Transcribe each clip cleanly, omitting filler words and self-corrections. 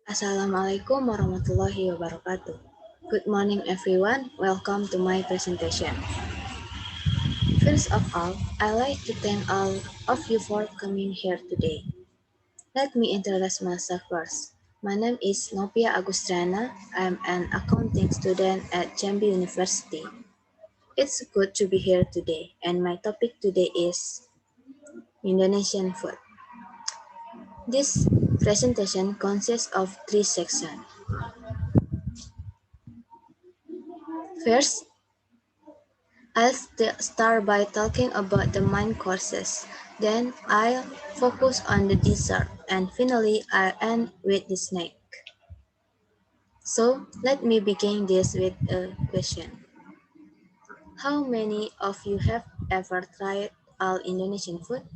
Assalamualaikum warahmatullahi wabarakatuh. Good morning everyone, welcome to my presentation. First of all, I'd like to thank all of you for coming here today. Let me introduce myself first. My name is Novia Agustriana. I'm an accounting student at Jambi University. It's good to be here today, and my topic today is Indonesian food. This presentation consists of three sections. First, I'll start by talking about the main courses, then I'll focus on the dessert, and finally I'll end with the snack. So let me begin this with a question. How many of you have ever tried all Indonesian food?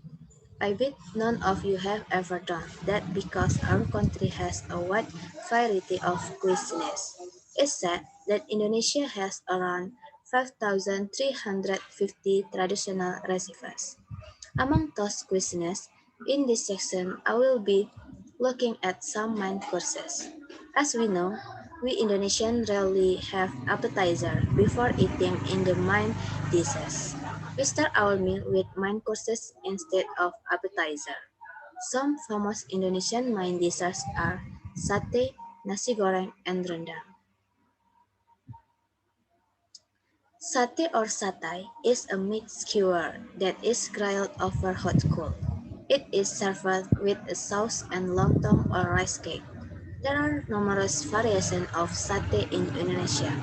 I bet none of you have ever done that because our country has a wide variety of cuisines. It's said that Indonesia has around 5,350 traditional recipes. Among those cuisines, in this section I will be looking at some main courses. As we know, we Indonesians rarely have appetizer before eating in the main dishes. We start our meal with main courses instead of appetizer. Some famous Indonesian main dishes are sate, nasi goreng, and rendang. Satay or satay is a meat skewer that is grilled over hot coal. It is served with a sauce and lontong or rice cake. There are numerous variations of satay in Indonesia.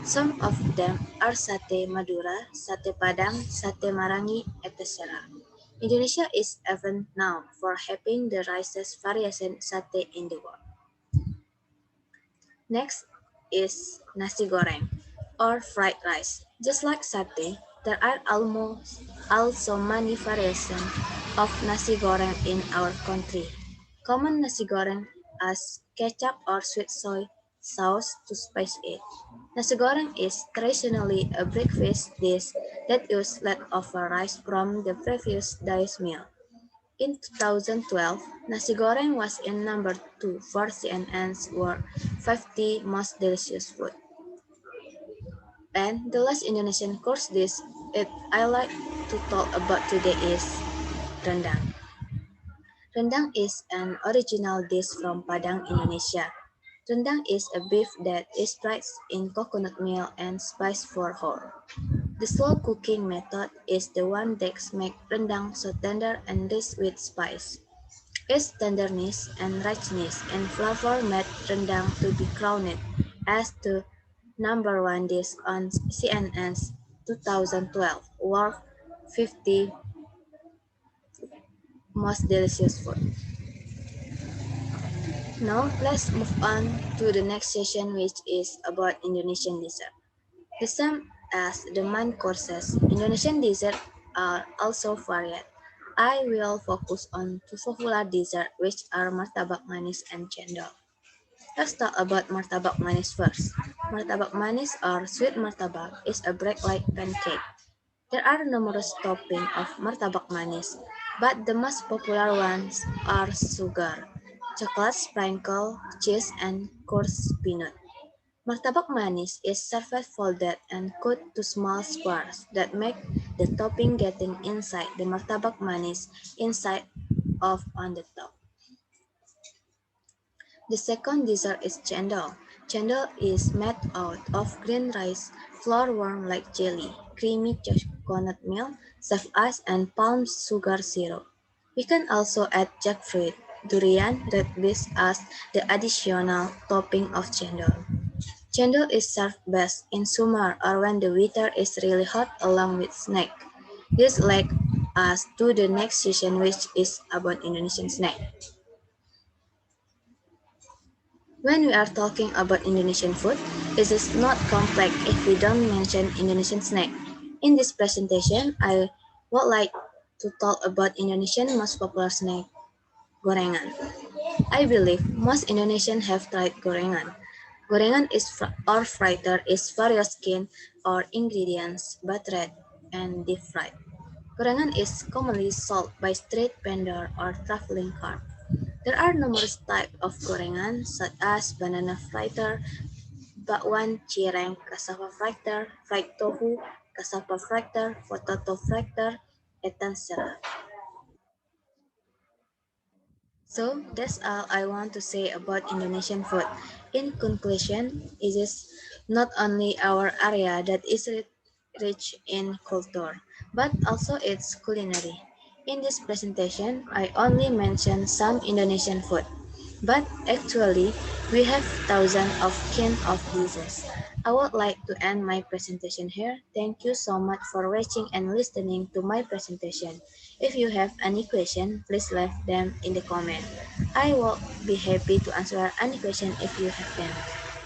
Some of them are sate Madura, sate Padang, sate Marangi, etc. Indonesia is even known for having the richest variation sate in the world. Next is nasi goreng or fried rice. Just like satay, there are almost also many variations of nasi goreng in our country. Common nasi goreng as ketchup or sweet soy sauce to spice it. Nasi goreng is traditionally a breakfast dish that uses leftover rice from the previous day's meal. In 2012, nasi goreng was in number 2 for CNN's World 50 Most Delicious Food. And the last Indonesian course dish I like to talk about today is rendang. Rendang is an original dish from Padang, Indonesia. Rendang is a beef that is fried in coconut milk and spiced for whole. The slow cooking method is the one that makes rendang so tender and rich with spice. Its tenderness and richness in flavor made rendang to be crowned as the number one dish on CNN's 2012 World 50 Most Delicious Food. Now let's move on to the next session, which is about Indonesian dessert. The same as the main courses, Indonesian desserts are also varied. I will focus on two popular desserts, which are martabak manis and cendol. Let's talk about martabak manis first. Martabak manis or sweet martabak is a bread-like pancake. There are numerous toppings of martabak manis, but the most popular ones are sugar, chocolate sprinkle, cheese, and coarse peanut. Martabak manis is served folded and cut to small squares that make the topping getting inside the martabak manis inside of on the top. The second dessert is cendol. Cendol is made out of green rice flour warm like jelly, creamy coconut milk, soft ice, and palm sugar syrup. We can also add jackfruit, durian, red beets as the additional topping of cendol. Cendol is served best in summer or when the weather is really hot along with snack. This leads us to the next session, which is about Indonesian snack. When we are talking about Indonesian food, it is not complex if we don't mention Indonesian snack. In this presentation, I would like to talk about Indonesian most popular snack, gorengan. I believe most Indonesians have tried gorengan. Gorengan is or fritter is various skin or ingredients buttered and deep fried. Gorengan is commonly sold by street vendor or traveling cart. There are numerous types of gorengan such as banana fritter, bakwan, cireng, cassava fritter, fried tofu, cassava fritter, potato fritter, etc. So that's all I want to say about Indonesian food. In conclusion, it is not only our area that is rich in culture, but also its culinary. In this presentation, I only mentioned some Indonesian food, but actually, we have thousands of kinds of dishes. I would like to end my presentation here. Thank you so much for watching and listening to my presentation. If you have any question, please leave them in the comment. I will be happy to answer any question if you have them.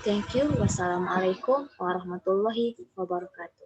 Thank you. Wassalamualaikum warahmatullahi wabarakatuh.